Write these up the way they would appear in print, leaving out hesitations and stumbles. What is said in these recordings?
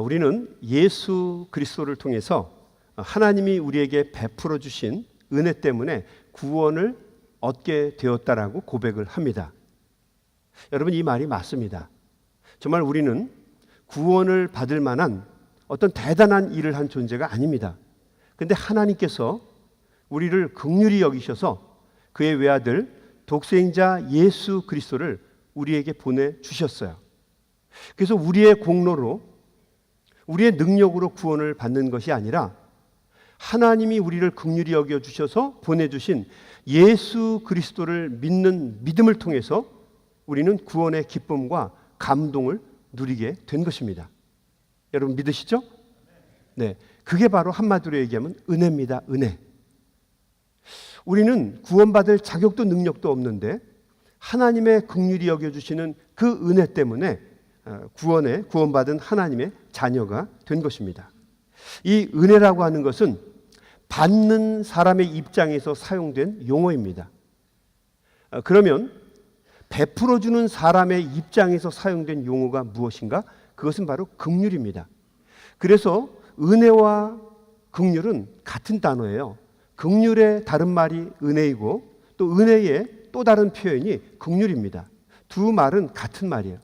우리는 예수 그리스도를 통해서 하나님이 우리에게 베풀어 주신 은혜 때문에 구원을 얻게 되었다라고 고백을 합니다. 여러분, 이 말이 맞습니다. 정말 우리는 구원을 받을 만한 어떤 대단한 일을 한 존재가 아닙니다. 그런데 하나님께서 우리를 긍휼히 여기셔서 그의 외아들 독생자 예수 그리스도를 우리에게 보내주셨어요. 그래서 우리의 공로로, 우리의 능력으로 구원을 받는 것이 아니라 하나님이 우리를 긍휼히 여겨주셔서 보내주신 예수 그리스도를 믿는 믿음을 통해서 우리는 구원의 기쁨과 감동을 누리게 된 것입니다. 여러분 믿으시죠? 네, 그게 바로 한마디로 얘기하면 은혜입니다. 은혜. 우리는 구원받을 자격도 능력도 없는데 하나님의 긍휼히 여겨주시는 그 은혜 때문에 구원받은 하나님의 자녀가 된 것입니다. 이 은혜라고 하는 것은 받는 사람의 입장에서 사용된 용어입니다. 그러면 베풀어주는 사람의 입장에서 사용된 용어가 무엇인가? 그것은 바로 긍휼입니다. 그래서 은혜와 긍휼은 같은 단어예요. 긍휼의 다른 말이 은혜이고 또 은혜의 또 다른 표현이 긍휼입니다. 두 말은 같은 말이에요.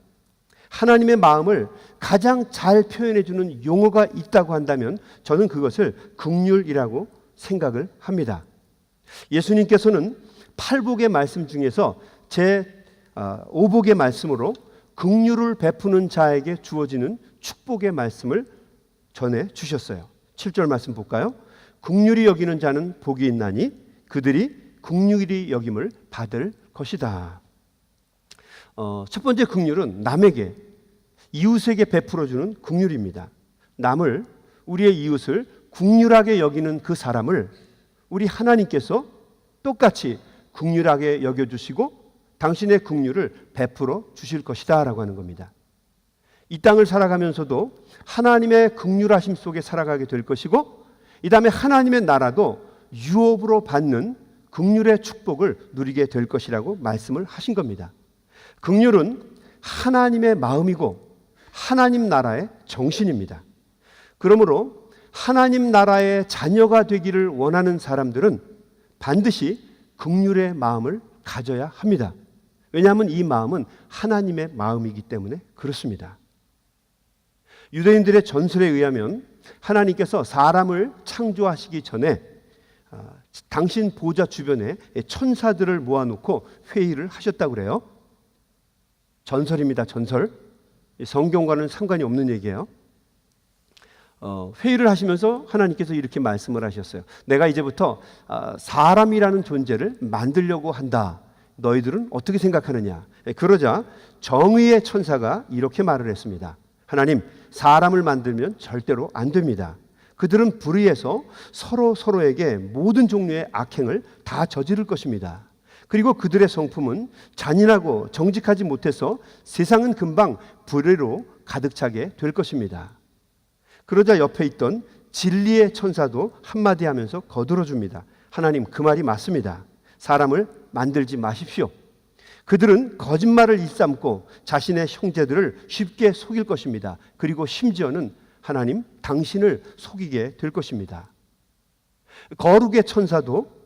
하나님의 마음을 가장 잘 표현해주는 용어가 있다고 한다면 저는 그것을 긍휼이라고 생각을 합니다. 예수님께서는 팔복의 말씀 중에서 제 5복의 말씀으로 긍휼을 베푸는 자에게 주어지는 축복의 말씀을 전해 주셨어요. 7절 말씀 볼까요? 긍휼히 여기는 자는 복이 있나니 그들이 긍휼히 여김을 받을 것이다. 첫 번째 긍휼은 남에게, 이웃에게 베풀어주는 긍휼입니다. 남을, 우리의 이웃을 긍휼하게 여기는 그 사람을 우리 하나님께서 똑같이 긍휼하게 여겨주시고 당신의 긍휼을 베풀어 주실 것이다 라고 하는 겁니다. 이 땅을 살아가면서도 하나님의 긍휼하심 속에 살아가게 될 것이고 이 다음에 하나님의 나라도 유업으로 받는 긍휼의 축복을 누리게 될 것이라고 말씀을 하신 겁니다. 긍휼은 하나님의 마음이고 하나님 나라의 정신입니다. 그러므로 하나님 나라의 자녀가 되기를 원하는 사람들은 반드시 긍휼의 마음을 가져야 합니다. 왜냐하면 이 마음은 하나님의 마음이기 때문에 그렇습니다. 유대인들의 전설에 의하면 하나님께서 사람을 창조하시기 전에 당신 보좌 주변에 천사들을 모아놓고 회의를 하셨다고 그래요. 전설입니다. 전설. 성경과는 상관이 없는 얘기예요. 회의를 하시면서 하나님께서 이렇게 말씀을 하셨어요. 내가 이제부터 사람이라는 존재를 만들려고 한다. 너희들은 어떻게 생각하느냐? 그러자 정의의 천사가 이렇게 말을 했습니다. 하나님, 사람을 만들면 절대로 안 됩니다. 그들은 불의해서 서로에게 모든 종류의 악행을 다 저지를 것입니다. 그리고 그들의 성품은 잔인하고 정직하지 못해서 세상은 금방 불의로 가득 차게 될 것입니다. 그러자 옆에 있던 진리의 천사도 한마디 하면서 거들어줍니다. 하나님, 그 말이 맞습니다. 사람을 만들지 마십시오. 그들은 거짓말을 일삼고 자신의 형제들을 쉽게 속일 것입니다. 그리고 심지어는 하나님, 당신을 속이게 될 것입니다. 거룩의 천사도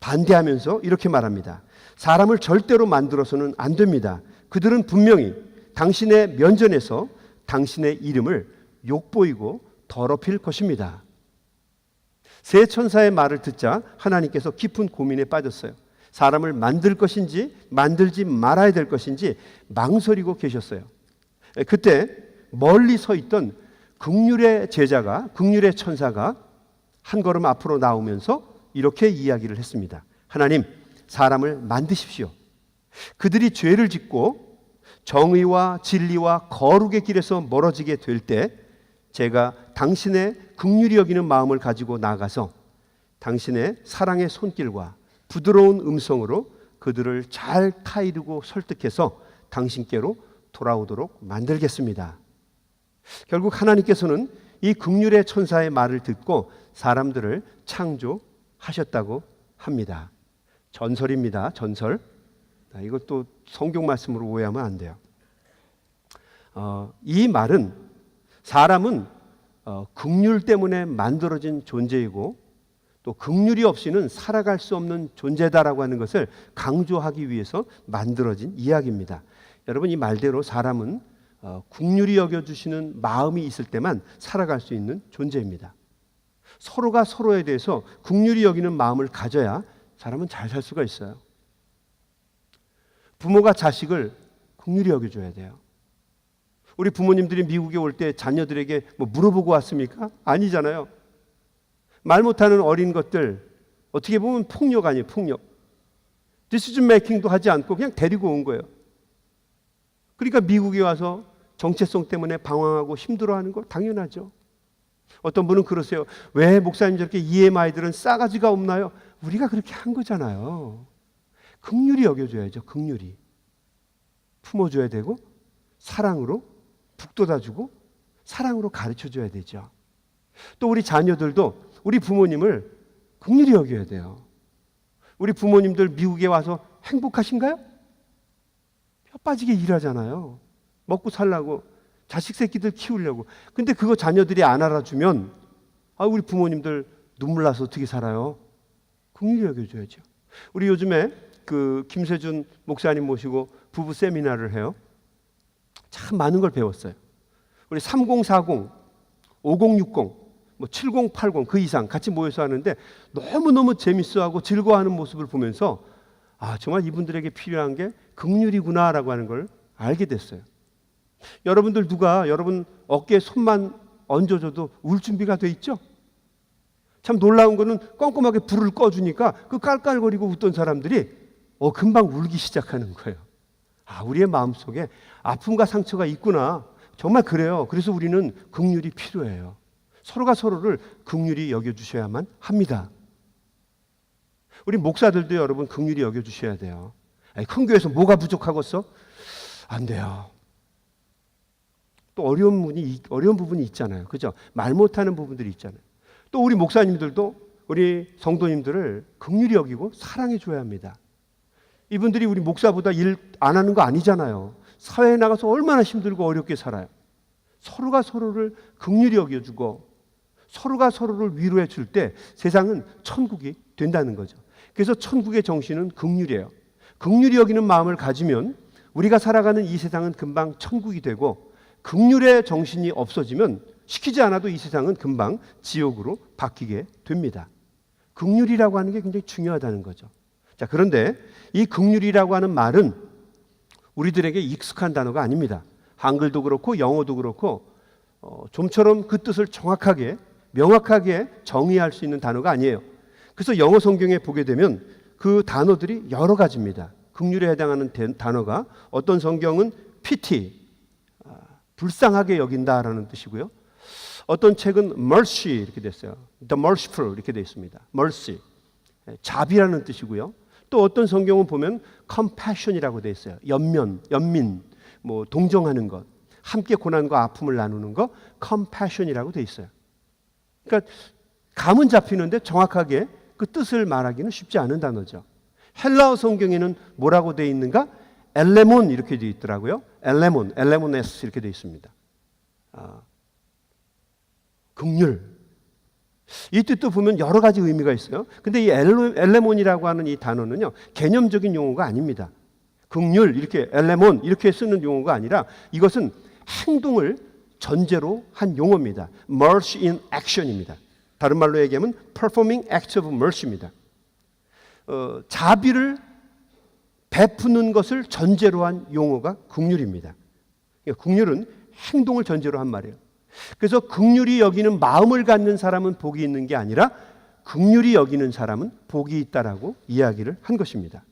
반대하면서 이렇게 말합니다. 사람을 절대로 만들어서는 안 됩니다. 그들은 분명히 당신의 면전에서 당신의 이름을 욕보이고 더럽힐 것입니다. 세 천사의 말을 듣자 하나님께서 깊은 고민에 빠졌어요. 사람을 만들 것인지 만들지 말아야 될 것인지 망설이고 계셨어요. 그때 멀리 서 있던 긍휼의 제자가, 긍휼의 천사가 한 걸음 앞으로 나오면서 이렇게 이야기를 했습니다. 하나님, 사람을 만드십시오. 그들이 죄를 짓고 정의와 진리와 거룩의 길에서 멀어지게 될 때 제가 당신의 긍휼히 여기는 마음을 가지고 나가서 당신의 사랑의 손길과 부드러운 음성으로 그들을 잘 타이르고 설득해서 당신께로 돌아오도록 만들겠습니다. 결국 하나님께서는 이 긍휼의 천사의 말을 듣고 사람들을 창조하셨다고 합니다. 전설입니다. 전설. 이것도 성경 말씀으로 오해하면 안 돼요. 이 말은 사람은 긍휼 때문에 만들어진 존재이고 또 긍휼이 없이는 살아갈 수 없는 존재다라고 하는 것을 강조하기 위해서 만들어진 이야기입니다. 여러분, 이 말대로 사람은 긍휼히 여겨주시는 마음이 있을 때만 살아갈 수 있는 존재입니다. 서로가 서로에 대해서 긍휼히 여기는 마음을 가져야 사람은 잘 살 수가 있어요. 부모가 자식을 긍휼히 여겨줘야 돼요. 우리 부모님들이 미국에 올 때 자녀들에게 뭐 물어보고 왔습니까? 아니잖아요. 말 못하는 어린 것들, 어떻게 보면 폭력 아니에요, 폭력. 디시전 메이킹도 하지 않고 그냥 데리고 온 거예요. 그러니까 미국에 와서 정체성 때문에 방황하고 힘들어하는 거 당연하죠. 어떤 분은 그러세요. 왜 목사님 저렇게 EMI들은 싸가지가 없나요? 우리가 그렇게 한 거잖아요. 긍휼히 여겨줘야죠. 긍휼히. 품어줘야 되고 사랑으로 북돋아주고 사랑으로 가르쳐줘야 되죠. 또 우리 자녀들도 우리 부모님을 긍휼히 여겨야 돼요. 우리 부모님들 미국에 와서 행복하신가요? 뼈 빠지게 일하잖아요. 먹고 살라고, 자식 새끼들 키우려고. 근데 그거 자녀들이 안 알아주면 우리 부모님들 눈물 나서 어떻게 살아요? 긍휼히 여겨줘야죠. 우리 요즘에 그 김세준 목사님 모시고 부부 세미나를 해요. 참 많은 걸 배웠어요. 우리 3040, 5060, 7080 그 이상 같이 모여서 하는데 너무너무 재밌어하고 즐거워하는 모습을 보면서 정말 이분들에게 필요한 게 긍휼이구나라고 하는 걸 알게 됐어요. 여러분들 누가 여러분 어깨에 손만 얹어줘도 울 준비가 돼 있죠? 참 놀라운 거는 꼼꼼하게 불을 꺼주니까 그 깔깔거리고 웃던 사람들이 금방 울기 시작하는 거예요. 우리의 마음속에 아픔과 상처가 있구나. 정말 그래요. 그래서 우리는 긍휼이 필요해요. 서로가 서로를 긍휼히 여겨주셔야만 합니다. 우리 목사들도 여러분 긍휼히 여겨주셔야 돼요. 큰 교회에서 뭐가 부족하겠어? 안 돼요. 또 어려운 부분이 있잖아요. 그죠? 말 못하는 부분들이 있잖아요. 또 우리 목사님들도 우리 성도님들을 긍휼히 여기고 사랑해 줘야 합니다. 이분들이 우리 목사보다 일 안 하는 거 아니잖아요. 사회에 나가서 얼마나 힘들고 어렵게 살아요. 서로가 서로를 긍휼히 여겨주고 서로가 서로를 위로해 줄 때 세상은 천국이 된다는 거죠. 그래서 천국의 정신은 긍휼이에요. 긍휼히 여기는 마음을 가지면 우리가 살아가는 이 세상은 금방 천국이 되고 긍휼의 정신이 없어지면 시키지 않아도 이 세상은 금방 지옥으로 바뀌게 됩니다. 긍휼이라고 하는 게 굉장히 중요하다는 거죠. 자, 그런데 이 긍휼이라고 하는 말은 우리들에게 익숙한 단어가 아닙니다. 한글도 그렇고 영어도 그렇고 좀처럼 그 뜻을 정확하게 명확하게 정의할 수 있는 단어가 아니에요. 그래서 영어 성경에 보게 되면 그 단어들이 여러 가지입니다. 긍휼에 해당하는 단어가 어떤 성경은 pity, 불쌍하게 여긴다라는 뜻이고요. 어떤 책은 mercy 이렇게 됐어요. The merciful 이렇게 되어 있습니다. mercy, 자비라는 뜻이고요. 또 어떤 성경은 보면 compassion이라고 되어 있어요. 연민, 동정하는 것, 함께 고난과 아픔을 나누는 것, compassion이라고 되어 있어요. 그러니까 감은 잡히는데 정확하게 그 뜻을 말하기는 쉽지 않은 단어죠. 헬라어 성경에는 뭐라고 되어 있는가? 엘레몬 이렇게 되어 있더라고요. 엘레모네스 이렇게 되어 있습니다. 긍휼. 이 뜻도 보면 여러 가지 의미가 있어요. 근데 이 엘레몬이라고 하는 이 단어는요, 개념적인 용어가 아닙니다. 긍휼, 이렇게 엘레몬 이렇게 쓰는 용어가 아니라 이것은 행동을 전제로 한 용어입니다. mercy in action입니다. 다른 말로 얘기하면 performing acts of mercy입니다. 자비를 베푸는 것을 전제로 한 용어가 긍휼입니다. 긍휼은 행동을 전제로 한 말이에요. 그래서 긍휼히 여기는 마음을 갖는 사람은 복이 있는 게 아니라 긍휼히 여기는 사람은 복이 있다라고 이야기를 한 것입니다.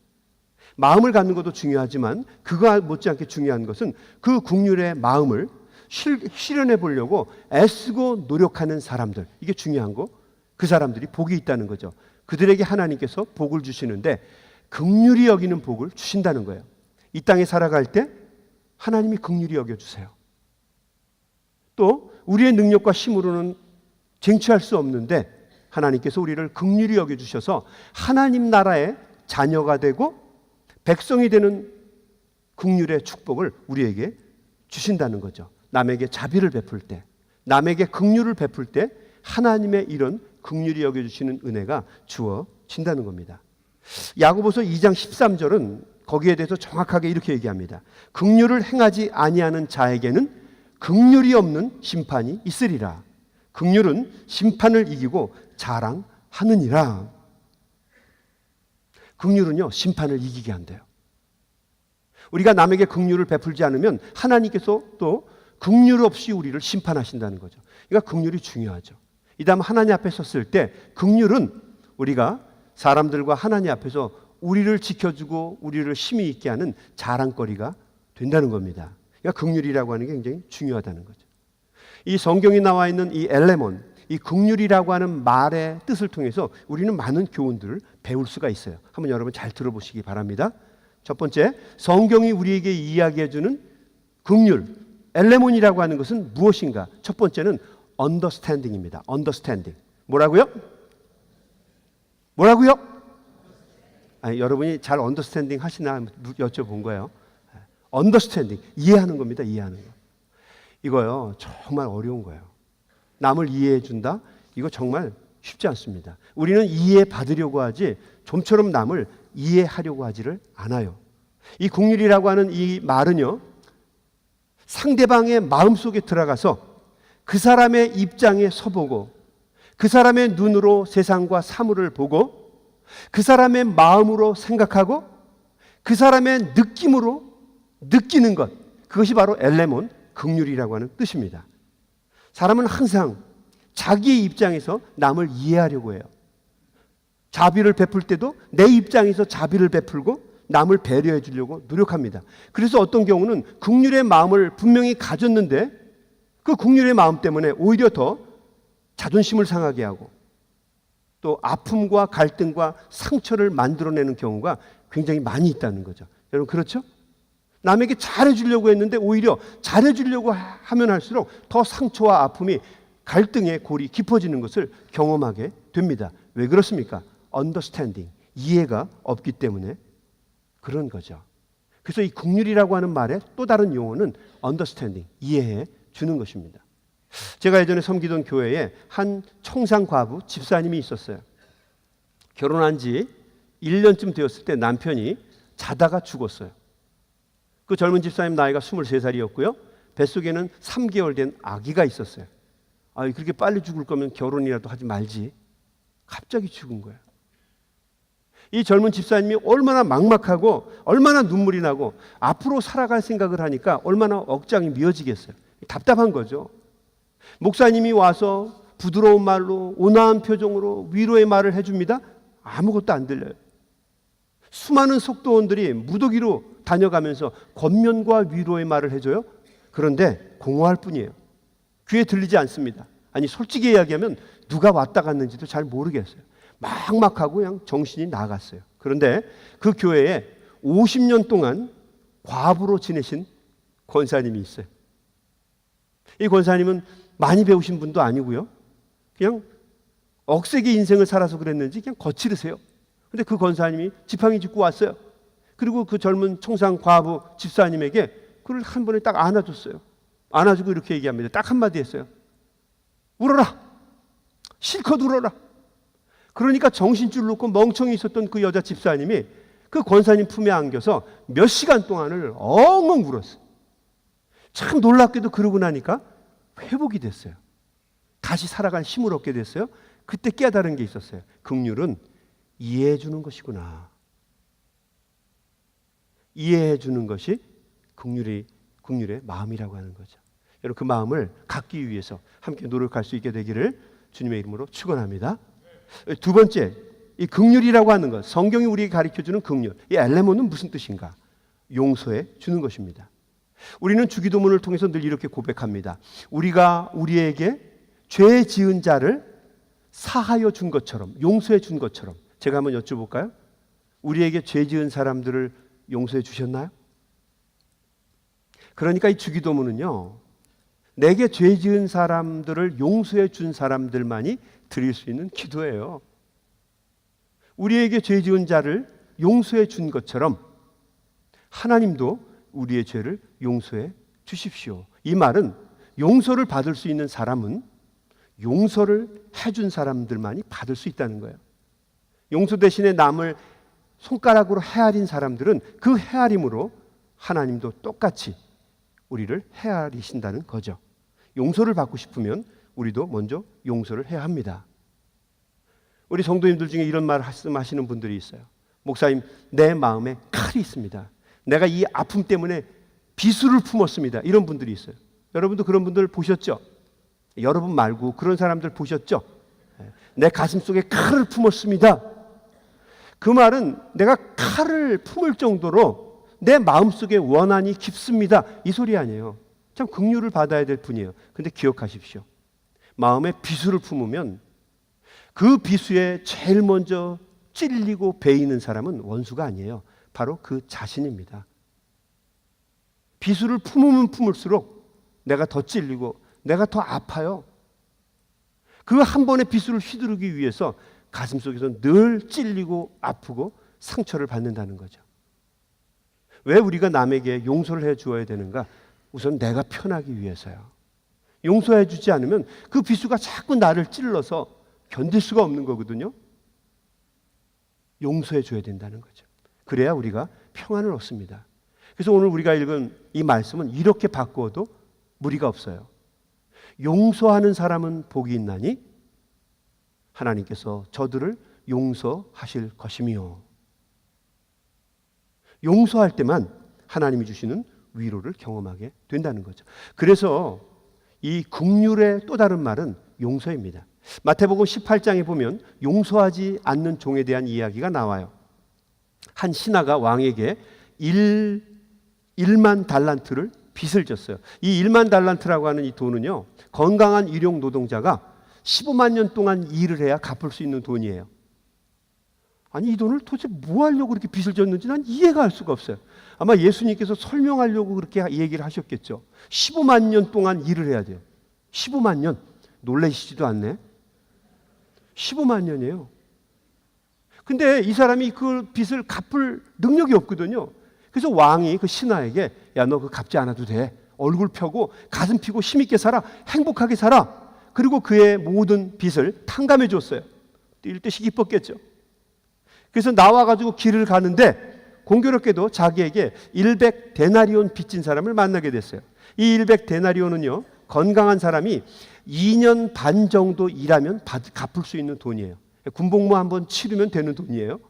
마음을 갖는 것도 중요하지만 그거 못지않게 중요한 것은 그 긍휼의 마음을 실현해 보려고 애쓰고 노력하는 사람들, 이게 중요한 거. 그 사람들이 복이 있다는 거죠. 그들에게 하나님께서 복을 주시는데 긍휼히 여기는 복을 주신다는 거예요. 이 땅에 살아갈 때 하나님이 긍휼히 여겨주세요. 또 우리의 능력과 힘으로는 쟁취할 수 없는데 하나님께서 우리를 긍휼히 여겨주셔서 하나님 나라의 자녀가 되고 백성이 되는 긍휼의 축복을 우리에게 주신다는 거죠. 남에게 자비를 베풀 때, 남에게 긍휼을 베풀 때 하나님의 이런 긍휼히 여겨주시는 은혜가 주어진다는 겁니다. 야고보서 2장 13절은 거기에 대해서 정확하게 이렇게 얘기합니다. 긍휼을 행하지 아니하는 자에게는 긍휼이 없는 심판이 있으리라. 긍휼은 심판을 이기고 자랑하느니라. 긍휼은요, 심판을 이기게 한대요. 우리가 남에게 긍휼을 베풀지 않으면 하나님께서 또 긍휼 없이 우리를 심판하신다는 거죠. 그러니까 긍휼이 중요하죠. 이 다음 하나님 앞에 섰을 때 긍휼은 우리가 사람들과 하나님 앞에서 우리를 지켜주고 우리를 힘이 있게 하는 자랑거리가 된다는 겁니다. 그러니까 긍휼이라고 하는 게 굉장히 중요하다는 거죠. 이 성경에 나와 있는 이 엘레몬, 이 긍휼이라고 하는 말의 뜻을 통해서 우리는 많은 교훈들을 배울 수가 있어요. 한번 여러분 잘 들어보시기 바랍니다. 첫 번째, 성경이 우리에게 이야기해주는 긍휼, 엘레몬이라고 하는 것은 무엇인가? 첫 번째는 understanding입니다. understanding. 뭐라고요? 아니, 여러분이 잘 understanding 하시나 여쭤본 거예요. understanding, 이해하는 겁니다. 이해하는 거. 이거요, 정말 어려운 거예요. 남을 이해해 준다? 이거 정말 쉽지 않습니다. 우리는 이해받으려고 하지 좀처럼 남을 이해하려고 하지를 않아요. 이 긍휼이라고 하는 이 말은요, 상대방의 마음속에 들어가서 그 사람의 입장에 서보고 그 사람의 눈으로 세상과 사물을 보고 그 사람의 마음으로 생각하고 그 사람의 느낌으로 느끼는 것, 그것이 바로 엘레몬, 긍휼이라고 하는 뜻입니다. 사람은 항상 자기의 입장에서 남을 이해하려고 해요. 자비를 베풀 때도 내 입장에서 자비를 베풀고 남을 배려해 주려고 노력합니다. 그래서 어떤 경우는 긍휼의 마음을 분명히 가졌는데 그 긍휼의 마음 때문에 오히려 더 자존심을 상하게 하고 또 아픔과 갈등과 상처를 만들어내는 경우가 굉장히 많이 있다는 거죠. 여러분 그렇죠? 남에게 잘해주려고 했는데 오히려 잘해주려고 하면 할수록 더 상처와 아픔이 갈등의 골이 깊어지는 것을 경험하게 됩니다. 왜 그렇습니까? understanding, 이해가 없기 때문에 그런 거죠. 그래서 이 긍휼이라고 하는 말의 또 다른 용어는 understanding, 이해해 주는 것입니다. 제가 예전에 섬기던 교회에 한 청상과부 집사님이 있었어요. 결혼한 지 1년쯤 되었을 때 남편이 자다가 죽었어요. 그 젊은 집사님 나이가 23살이었고요. 뱃속에는 3개월 된 아기가 있었어요. 그렇게 빨리 죽을 거면 결혼이라도 하지 말지. 갑자기 죽은 거예요. 이 젊은 집사님이 얼마나 막막하고 얼마나 눈물이 나고 앞으로 살아갈 생각을 하니까 얼마나 억장이 미어지겠어요. 답답한 거죠. 목사님이 와서 부드러운 말로 온화한 표정으로 위로의 말을 해줍니다. 아무것도 안 들려요. 수많은 속도원들이 무더기로 다녀가면서 권면과 위로의 말을 해줘요. 그런데 공허할 뿐이에요. 귀에 들리지 않습니다. 아니 솔직히 이야기하면 누가 왔다 갔는지도 잘 모르겠어요. 막막하고 그냥 정신이 나갔어요. 그런데 그 교회에 50년 동안 과부로 지내신 권사님이 있어요. 이 권사님은 많이 배우신 분도 아니고요. 그냥 억세게 인생을 살아서 그랬는지 그냥 거칠으세요. 근데 그 권사님이 지팡이 짚고 왔어요. 그리고 그 젊은 청상 과부 집사님에게 그를 한 번에 딱 안아줬어요. 안아주고 이렇게 얘기합니다. 딱 한마디 했어요. 울어라. 실컷 울어라. 그러니까 정신줄 놓고 멍청이 있었던 그 여자 집사님이 그 권사님 품에 안겨서 몇 시간 동안을 엉엉 울었어요. 참 놀랍게도 그러고 나니까 회복이 됐어요. 다시 살아갈 힘을 얻게 됐어요. 그때 깨달은 게 있었어요. 긍휼은 이해해 주는 것이구나. 이해해 주는 것이 긍휼의 마음이라고 하는 거죠. 여러분 그 마음을 갖기 위해서 함께 노력할 수 있게 되기를 주님의 이름으로 축원합니다. 두 번째, 이 긍휼이라고 하는 것, 성경이 우리에게 가르쳐주는 긍휼, 이 엘레몬은 무슨 뜻인가? 용서해 주는 것입니다. 우리는 주기도문을 통해서 늘 이렇게 고백합니다. 우리가 우리에게 죄 지은 자를 사하여 준 것처럼, 용서해 준 것처럼. 제가 한번 여쭤볼까요? 우리에게 죄 지은 사람들을 용서해 주셨나요? 그러니까 이 주기도문은요, 내게 죄 지은 사람들을 용서해 준 사람들만이 드릴 수 있는 기도예요. 우리에게 죄 지은 자를 용서해 준 것처럼 하나님도 우리의 죄를 용서해 주십시오. 이 말은 용서를 받을 수 있는 사람은 용서를 해준 사람들만이 받을 수 있다는 거예요. 용서 대신에 남을 손가락으로 헤아린 사람들은 그 헤아림으로 하나님도 똑같이 우리를 헤아리신다는 거죠. 용서를 받고 싶으면 우리도 먼저 용서를 해야 합니다. 우리 성도님들 중에 이런 말씀하시는 분들이 있어요. 목사님, 내 마음에 칼이 있습니다. 내가 이 아픔 때문에 비수를 품었습니다. 이런 분들이 있어요. 여러분도 그런 분들 보셨죠? 여러분 말고 그런 사람들 보셨죠? 내 가슴 속에 칼을 품었습니다. 그 말은 내가 칼을 품을 정도로 내 마음속에 원한이 깊습니다. 이 소리 아니에요. 참 긍휼을 받아야 될 뿐이에요. 근데 기억하십시오. 마음에 비수를 품으면 그 비수에 제일 먼저 찔리고 베이는 사람은 원수가 아니에요. 바로 그 자신입니다. 비수를 품으면 품을수록 내가 더 찔리고 내가 더 아파요. 그 한 번의 비수를 휘두르기 위해서 가슴속에서 늘 찔리고 아프고 상처를 받는다는 거죠. 왜 우리가 남에게 용서를 해 주어야 되는가? 우선 내가 편하기 위해서요. 용서해 주지 않으면 그 비수가 자꾸 나를 찔러서 견딜 수가 없는 거거든요. 용서해 줘야 된다는 거죠. 그래야 우리가 평안을 얻습니다. 그래서 오늘 우리가 읽은 이 말씀은 이렇게 바꾸어도 무리가 없어요. 용서하는 사람은 복이 있나니 하나님께서 저들을 용서하실 것이며, 용서할 때만 하나님이 주시는 위로를 경험하게 된다는 거죠. 그래서 이 긍휼의 또 다른 말은 용서입니다. 마태복음 18장에 보면 용서하지 않는 종에 대한 이야기가 나와요. 한 신하가 왕에게 1만 달란트를 빚을 졌어요. 이 1만 달란트라고 하는 이 돈은요, 건강한 일용 노동자가 15만 년 동안 일을 해야 갚을 수 있는 돈이에요. 아니, 이 돈을 도대체 뭐 하려고 그렇게 빚을 졌는지 난 이해가 할 수가 없어요. 아마 예수님께서 설명하려고 그렇게 얘기를 하셨겠죠. 15만 년 동안 일을 해야 돼요. 15만 년. 놀라시지도 않네. 15만 년이에요. 근데 이 사람이 그 빚을 갚을 능력이 없거든요. 그래서 왕이 그 신하에게, 야, 너 그거 갚지 않아도 돼. 얼굴 펴고 가슴 피고 힘있게 살아. 행복하게 살아. 그리고 그의 모든 빚을 탕감해 줬어요. 뛸 듯이 기뻤겠죠. 그래서 나와가지고 길을 가는데 공교롭게도 자기에게 100데나리온 빚진 사람을 만나게 됐어요. 이 100데나리온은요, 건강한 사람이 2년 반 정도 일하면 갚을 수 있는 돈이에요. 군복무 한번 치르면 되는 돈이에요.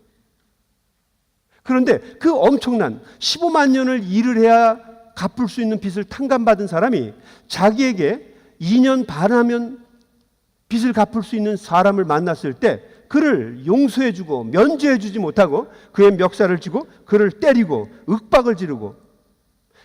그런데 그 엄청난 15만 년을 일을 해야 갚을 수 있는 빚을 탕감받은 사람이 자기에게 2년 반 하면 빚을 갚을 수 있는 사람을 만났을 때 그를 용서해주고 면제해주지 못하고 그의 멱살을 쥐고 그를 때리고 윽박을 지르고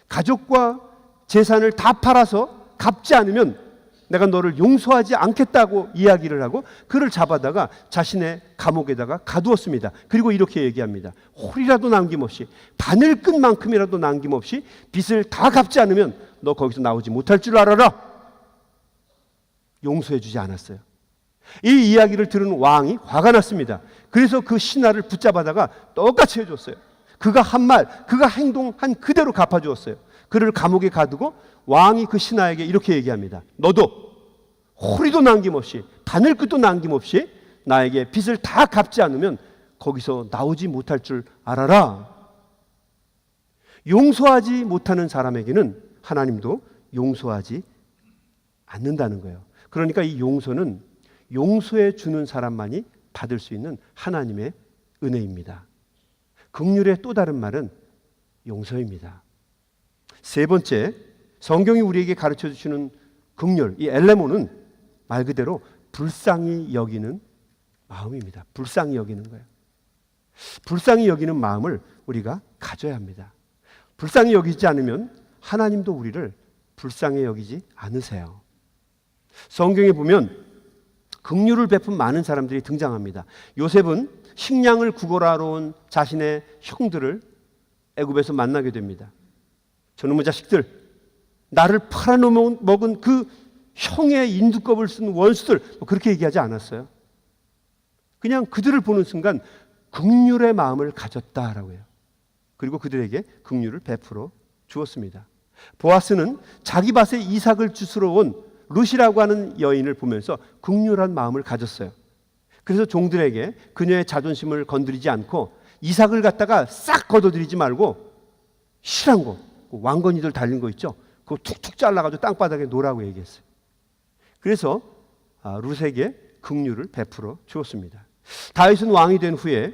가족과 재산을 다 팔아서 갚지 않으면 내가 너를 용서하지 않겠다고 이야기를 하고 그를 잡아다가 자신의 감옥에다가 가두었습니다. 그리고 이렇게 얘기합니다. 홀이라도 남김없이, 바늘끝만큼이라도 남김없이 빚을 다 갚지 않으면 너 거기서 나오지 못할 줄 알아라. 용서해주지 않았어요. 이 이야기를 들은 왕이 화가 났습니다. 그래서 그 신하를 붙잡아다가 똑같이 해줬어요. 그가 한 말, 그가 행동한 그대로 갚아주었어요. 그를 감옥에 가두고 왕이 그 신하에게 이렇게 얘기합니다. 너도 호리도 남김없이, 바늘끝도 남김없이 나에게 빚을 다 갚지 않으면 거기서 나오지 못할 줄 알아라. 용서하지 못하는 사람에게는 하나님도 용서하지 않는다는 거예요. 그러니까 이 용서는 용서해 주는 사람만이 받을 수 있는 하나님의 은혜입니다. 긍휼의 또 다른 말은 용서입니다. 세 번째, 성경이 우리에게 가르쳐 주시는 긍휼, 이 엘레모는 말 그대로 불쌍히 여기는 마음입니다. 불쌍히 여기는 거예요. 불쌍히 여기는 마음을 우리가 가져야 합니다. 불쌍히 여기지 않으면 하나님도 우리를 불쌍히 여기지 않으세요. 성경에 보면 긍휼을 베푼 많은 사람들이 등장합니다. 요셉은 식량을 구걸하러 온 자신의 형들을 애굽에서 만나게 됩니다. 저놈의 자식들, 나를 팔아먹은 그 형의 인두껍을 쓴 원수들, 그렇게 얘기하지 않았어요. 그냥 그들을 보는 순간 긍휼의 마음을 가졌다라고 해요. 그리고 그들에게 긍휼을 베풀어 주었습니다. 보아스는 자기 밭에 이삭을 주스러 온 룻이라고 하는 여인을 보면서 긍휼한 마음을 가졌어요. 그래서 종들에게 그녀의 자존심을 건드리지 않고 이삭을 갖다가 싹 걷어들이지 말고 실한 거, 왕건이들 달린 거 있죠? 그거 툭툭 잘라가지고 땅바닥에 놓으라고 얘기했어요. 그래서 룻에게 긍휼을 베풀어 주었습니다. 다윗은 왕이 된 후에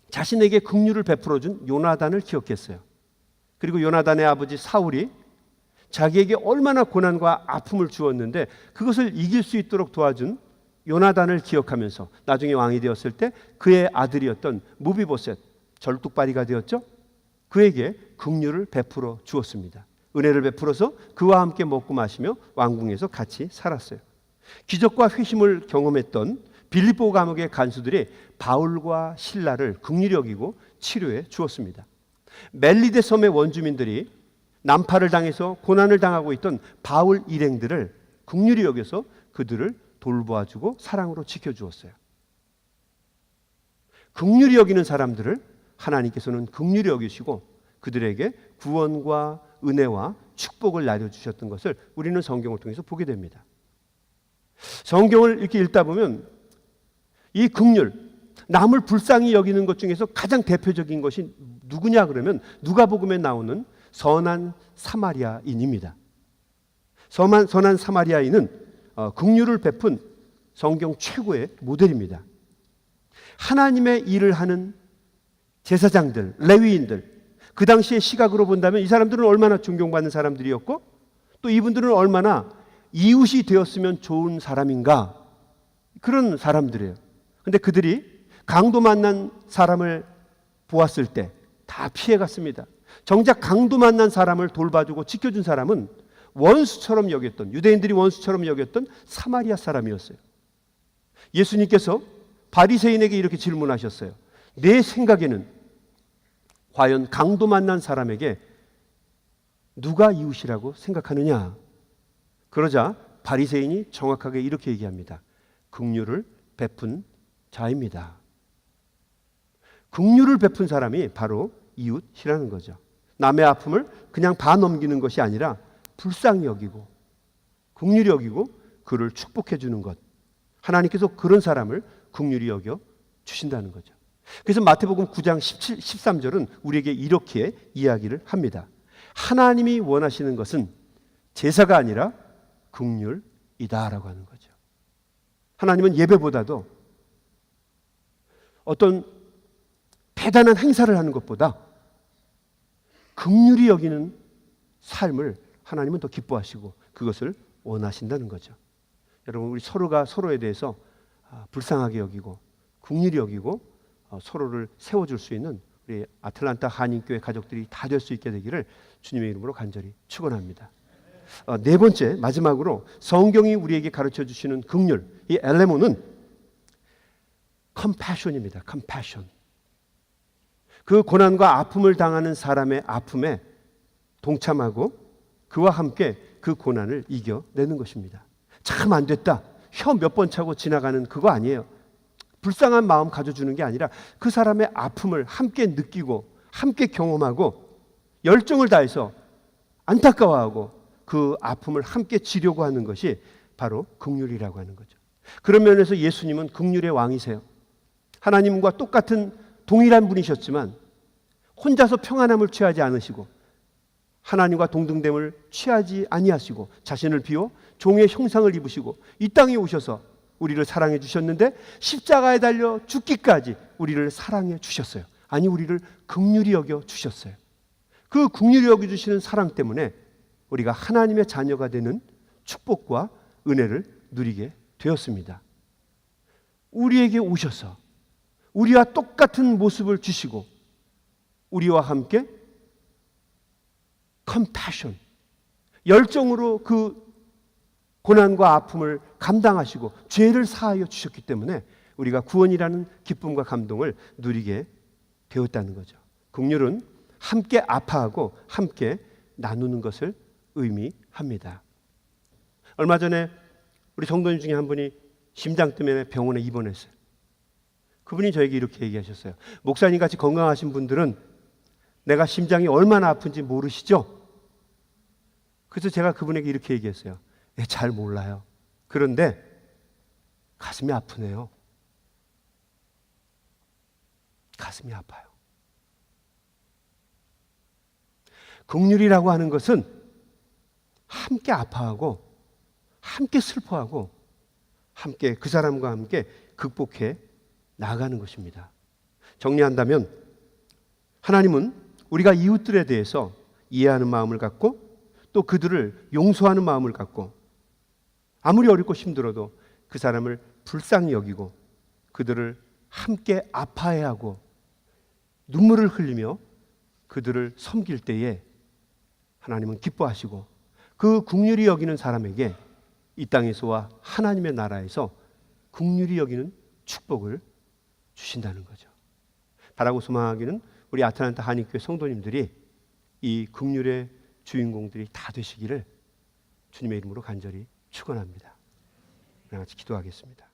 자신에게 긍휼을 베풀어 준 요나단을 기억했어요. 그리고 요나단의 아버지 사울이 자기에게 얼마나 고난과 아픔을 주었는데 그것을 이길 수 있도록 도와준 요나단을 기억하면서 나중에 왕이 되었을 때 그의 아들이었던 무비보셋, 절뚝발이가 되었죠. 그에게 긍휼을 베풀어 주었습니다. 은혜를 베풀어서 그와 함께 먹고 마시며 왕궁에서 같이 살았어요. 기적과 회심을 경험했던 빌립보 감옥의 간수들이 바울과 실라를 긍휼히 여기고 치료해 주었습니다. 멜리데 섬의 원주민들이 난파를 당해서 고난을 당하고 있던 바울 일행들을 긍휼히 여겨서 그들을 돌보아주고 사랑으로 지켜주었어요. 긍휼히 여기는 사람들을 하나님께서는 긍휼히 여기시고 그들에게 구원과 은혜와 축복을 나눠주셨던 것을 우리는 성경을 통해서 보게 됩니다. 성경을 이렇게 읽다 보면 이 긍휼, 남을 불쌍히 여기는 것 중에서 가장 대표적인 것이 누구냐 그러면 누가복음에 나오는 선한 사마리아인입니다. 선한 사마리아인은 긍휼을 베푼 성경 최고의 모델입니다. 하나님의 일을 하는 제사장들, 레위인들, 그 당시의 시각으로 본다면 이 사람들은 얼마나 존경받는 사람들이었고 또 이분들은 얼마나 이웃이 되었으면 좋은 사람인가, 그런 사람들이에요. 근데 그들이 강도 만난 사람을 보았을 때 다 피해갔습니다. 정작 강도 만난 사람을 돌봐주고 지켜준 사람은 원수처럼 여겼던, 유대인들이 원수처럼 여겼던 사마리아 사람이었어요. 예수님께서 바리새인에게 이렇게 질문하셨어요. 내 생각에는 과연 강도 만난 사람에게 누가 이웃이라고 생각하느냐? 그러자 바리새인이 정확하게 이렇게 얘기합니다. 긍휼을 베푼 자입니다. 긍휼을 베푼 사람이 바로 이웃이라는 거죠. 남의 아픔을 그냥 봐 넘기는 것이 아니라 불쌍히 여기고 긍휼히 여기고 그를 축복해 주는 것. 하나님께서 그런 사람을 긍휼히 여겨 주신다는 거죠. 그래서 마태복음 9장 17, 13절은 우리에게 이렇게 이야기를 합니다. 하나님이 원하시는 것은 제사가 아니라 긍휼이다라고 하는 거죠. 하나님은 예배보다도 어떤 대단한 행사를 하는 것보다 긍휼히 여기는 삶을 하나님은 더 기뻐하시고 그것을 원하신다는 거죠. 여러분, 우리 서로가 서로에 대해서 불쌍하게 여기고 긍휼히 여기고 서로를 세워줄 수 있는 우리 아틀란타 한인교회 가족들이 다 될 수 있게 되기를 주님의 이름으로 간절히 축원합니다. 네 번째, 마지막으로 성경이 우리에게 가르쳐 주시는 긍휼, 이 엘레모는 컴패션입니다. 컴패션. 그 고난과 아픔을 당하는 사람의 아픔에 동참하고 그와 함께 그 고난을 이겨내는 것입니다. 참 안 됐다, 혀 몇 번 차고 지나가는 그거 아니에요. 불쌍한 마음 가져주는 게 아니라 그 사람의 아픔을 함께 느끼고 함께 경험하고 열정을 다해서 안타까워하고 그 아픔을 함께 지려고 하는 것이 바로 긍휼이라고 하는 거죠. 그런 면에서 예수님은 긍휼의 왕이세요. 하나님과 똑같은 동일한 분이셨지만 혼자서 평안함을 취하지 않으시고 하나님과 동등됨을 취하지 아니하시고 자신을 비워 종의 형상을 입으시고 이 땅에 오셔서 우리를 사랑해 주셨는데 십자가에 달려 죽기까지 우리를 사랑해 주셨어요. 아니, 우리를 긍휼히 여겨 주셨어요. 그 긍휼히 여겨 주시는 사랑 때문에 우리가 하나님의 자녀가 되는 축복과 은혜를 누리게 되었습니다. 우리에게 오셔서 우리와 똑같은 모습을 주시고 우리와 함께 컴패션, 열정으로 그 고난과 아픔을 감당하시고 죄를 사하여 주셨기 때문에 우리가 구원이라는 기쁨과 감동을 누리게 되었다는 거죠. 긍휼은 함께 아파하고 함께 나누는 것을 의미합니다. 얼마 전에 우리 성도님 중에 한 분이 심장 때문에 병원에 입원했어요. 그분이 저에게 이렇게 얘기하셨어요. 목사님 같이 건강하신 분들은 내가 심장이 얼마나 아픈지 모르시죠? 그래서 제가 그분에게 이렇게 얘기했어요. 잘 몰라요. 그런데 가슴이 아프네요. 가슴이 아파요. 긍휼이라고 하는 것은 함께 아파하고 함께 슬퍼하고 함께 그 사람과 함께 극복해 나아가는 것입니다. 정리한다면 하나님은 우리가 이웃들에 대해서 이해하는 마음을 갖고 또 그들을 용서하는 마음을 갖고 아무리 어렵고 힘들어도 그 사람을 불쌍히 여기고 그들을 함께 아파해야 하고 눈물을 흘리며 그들을 섬길 때에 하나님은 기뻐하시고 그 긍휼히 여기는 사람에게 이 땅에서와 하나님의 나라에서 긍휼히 여기는 축복을 주신다는 거죠. 바라고 소망하기는 우리 아틀란타 한인교회 성도님들이 이 긍휼의 주인공들이 다 되시기를 주님의 이름으로 간절히 축원합니다. 같이 기도하겠습니다.